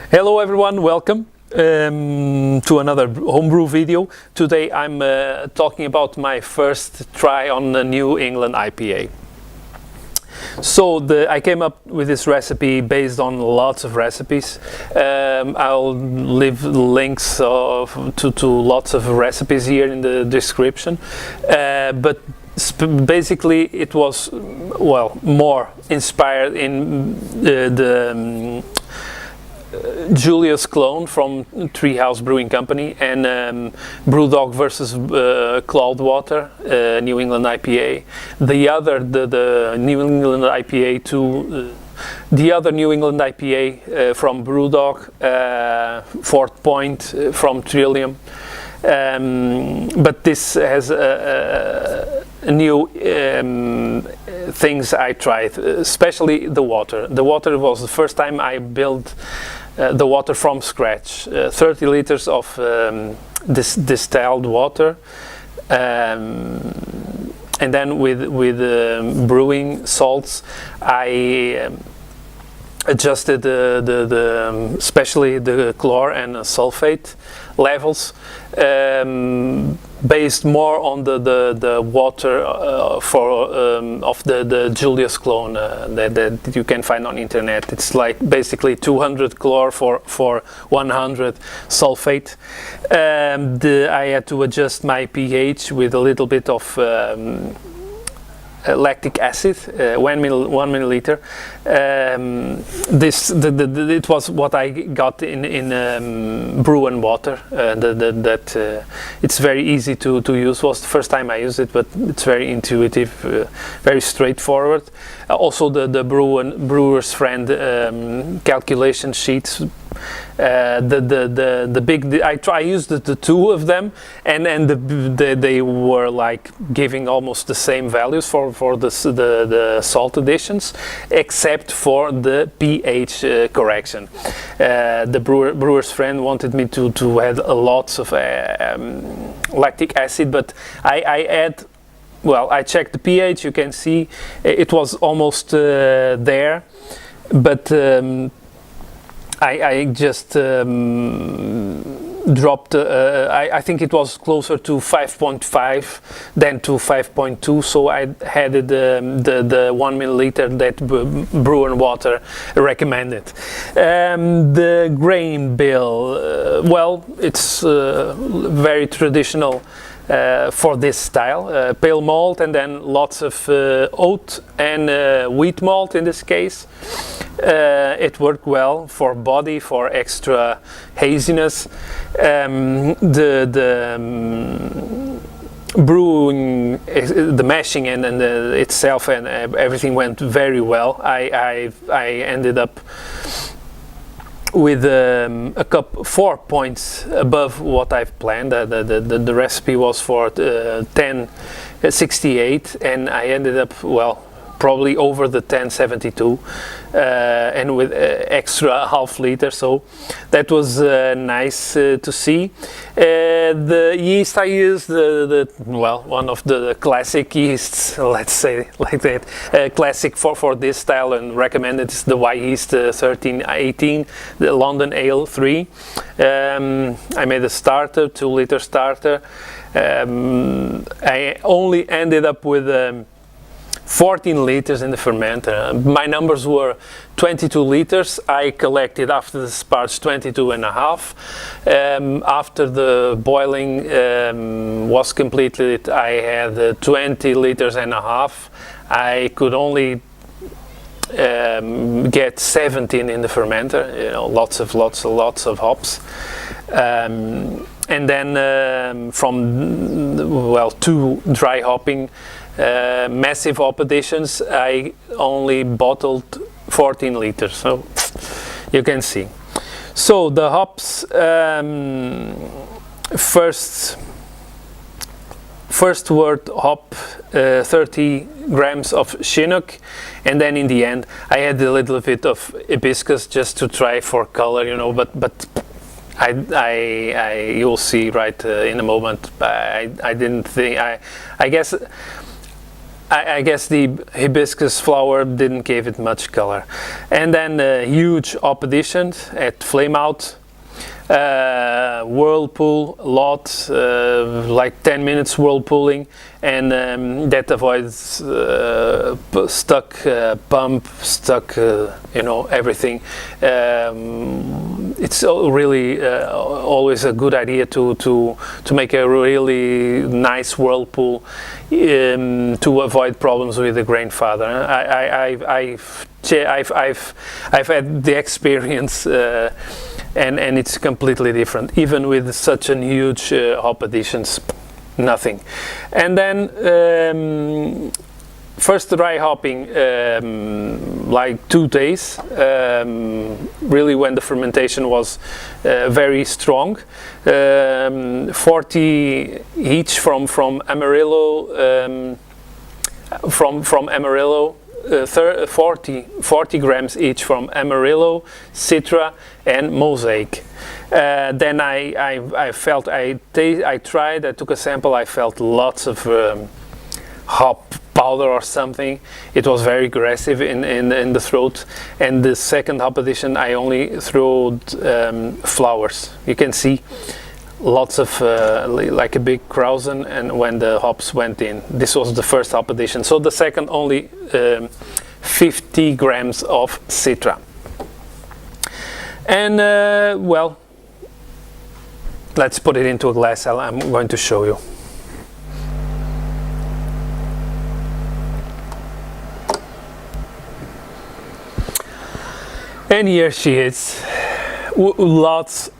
Hello everyone, welcome to another homebrew video. Today I'm talking about my first try on the New England IPA. So I came up with this recipe based on lots of recipes. I'll leave links to lots of recipes here in the description, but basically it was more inspired in the Julius clone from Treehouse Brewing Company and Brewdog versus Cloudwater New England IPA. The New England IPA the other New England IPA from Brewdog, Fort Point from Trillium. But this has new things I tried, especially the water. The water was the first time I built the water from scratch. 30 liters of distilled water, and then with brewing salts, I adjusted especially the chlor and sulfate levels, based more on the water of the Julius clone that you can find on internet. It's like basically 200 chlor for 100 sulfate. I had to adjust my pH with a little bit of lactic acid, 1 milliliter. It was what I got in Brew and Water. It's very easy to use. Was the first time I used it, but it's very intuitive, very straightforward. Also the brewer's friend calculation sheets. I used the two of them, and they were like giving almost the same values for the salt additions, except for the pH correction. The brewer's friend wanted me to add lots of lactic acid, but I checked the pH. You can see it was almost there, but I just dropped, I think it was closer to 5.5 than to 5.2, so I added the 1 milliliter that Brew and Water recommended. The grain bill, it's very traditional for this style, pale malt and then lots of oat and wheat malt in this case. It worked well for body, for extra haziness. Brewing, the mashing and itself and everything went very well. I ended up with a cup 4 points above what I've planned. The recipe was for 1068, and I ended up probably over the 1072, and with extra half liter, so that was nice to see. The yeast I used, one of the classic yeasts, let's say like that, classic for this style and recommended is the Y yeast 1318, the London Ale 3. I made a starter, 2 liter starter. I only ended up with 14 liters in the fermenter. My numbers were 22 liters. I collected after the sparge 22 and a half. After the boiling was completed, I had 20 liters and a half. I could only get 17 in the fermenter. Lots of hops. And then from 2 dry hopping, massive hop additions, I only bottled 14 liters, so you can see. So the hops, first word hop, 30 grams of Chinook, and then in the end I had a little bit of hibiscus just to try for color, but you'll see right in a moment. I didn't think, I guess I guess the hibiscus flower didn't give it much color. And then huge hop additions at flame out, whirlpool lot, like 10 minutes whirlpooling, and that avoids stuck pump, stuck everything. It's really always a good idea to make a really nice whirlpool to avoid problems with the grain father. I've had the experience, and it's completely different. Even with such a huge hop additions, nothing. And then first dry hopping, like 2 days, really when the fermentation was very strong. 40 each from Amarillo, from Amarillo. 40 grams each from Amarillo, Citra, and Mosaic. Then I felt, I tried, I took a sample, I felt lots of hop powder or something. It was very aggressive in the throat. And the second hop addition, I only threw flowers. You can see lots of like a big krausen, and when the hops went in. This was the first hop addition. So the second only 50 grams of Citra. And well, let's put it into a glass. I'm going to show you. And here she is. Lots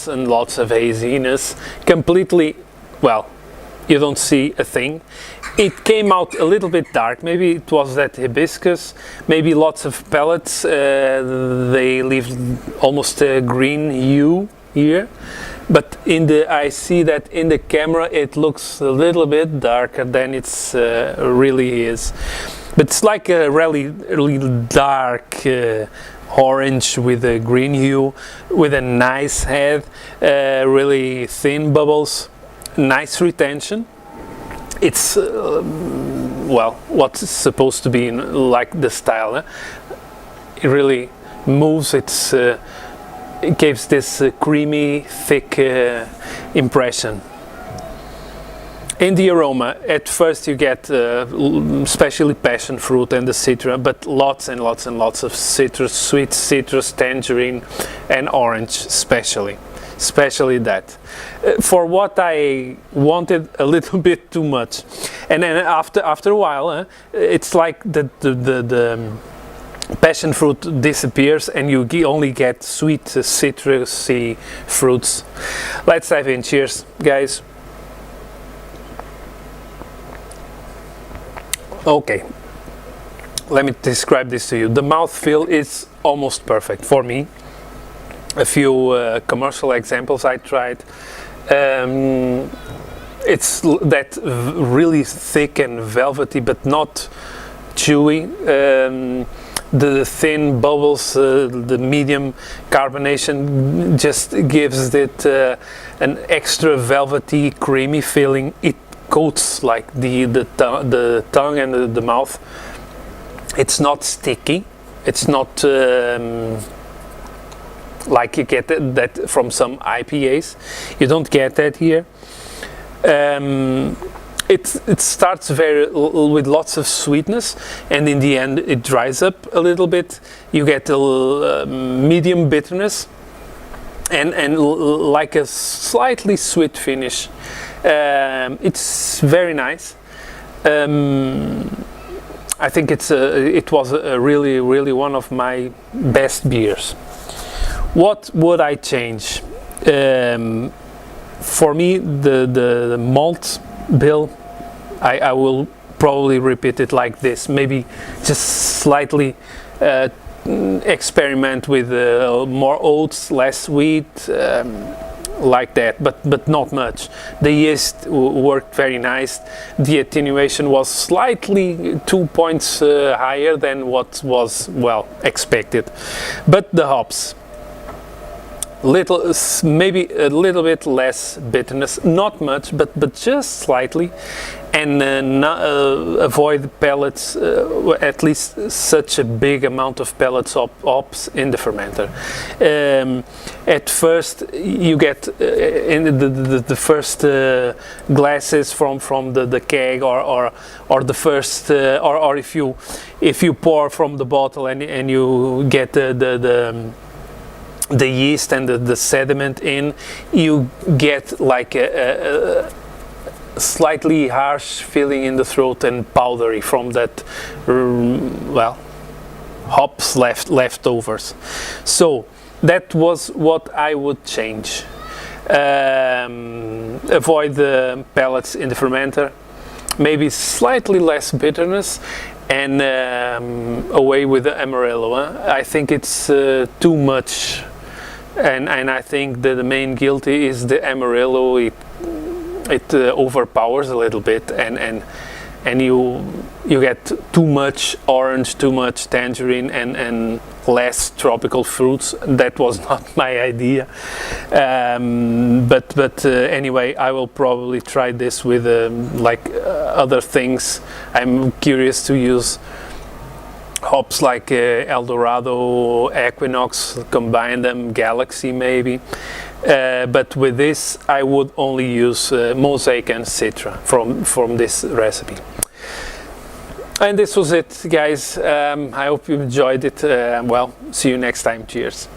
and lots of haziness, completely, well, you don't see a thing. It came out a little bit dark, maybe it was that hibiscus, maybe lots of pellets, they leave almost a green hue here, but I see that in the camera it looks a little bit darker than it's really is. But it's like a really dark orange with a green hue, with a nice head, really thin bubbles, nice retention. It's well, what's supposed to be like the style. It really moves. It gives this creamy, thick impression. In the aroma, at first you get especially passion fruit and the citra, but lots and lots and lots of citrus, sweet citrus, tangerine, and orange, especially that. For what I wanted, a little bit too much, and then after a while, it's like the passion fruit disappears, and you only get sweet, citrusy fruits. Let's dive in. Cheers, guys. Okay, let me describe this to you. The mouthfeel is almost perfect for me. A few commercial examples I tried. It's that really thick and velvety, but not chewy. The thin bubbles, the medium carbonation just gives it an extra velvety, creamy feeling. It coats like the tongue and the mouth. It's not sticky. It's not like you get that from some IPAs. You don't get that here. It starts with lots of sweetness, and in the end it dries up a little bit. You get a medium bitterness and like a slightly sweet finish. It's very nice. I think it was a really one of my best beers. What would I change? For me, the malt bill, I will probably repeat it like this. Maybe just slightly experiment with more oats, less wheat. Like that, but not much. The yeast worked very nice. The attenuation was slightly 2 points higher than what was, well, expected. But the hops, maybe a little bit less bitterness, not much, but just slightly, and avoid pellets, at least such a big amount of pellets of hops in the fermenter. At first, you get in the first glasses from the keg, or the first, or if you pour from the bottle and you get the yeast and the sediment in, you get like a slightly harsh feeling in the throat and powdery from that, well, hops leftovers. So that was what I would change. Avoid the pellets in the fermenter, maybe slightly less bitterness, and away with the Amarillo. I think it's too much. And I think that the main guilty is the Amarillo. It overpowers a little bit, and you get too much orange, too much tangerine, and less tropical fruits. That was not my idea. But anyway, I will probably try this with other things. I'm curious to use hops like Eldorado, Equinox, combine them, Galaxy maybe. But with this, I would only use Mosaic and Citra from this recipe. And this was it, guys. I hope you enjoyed it. Well, see you next time. Cheers.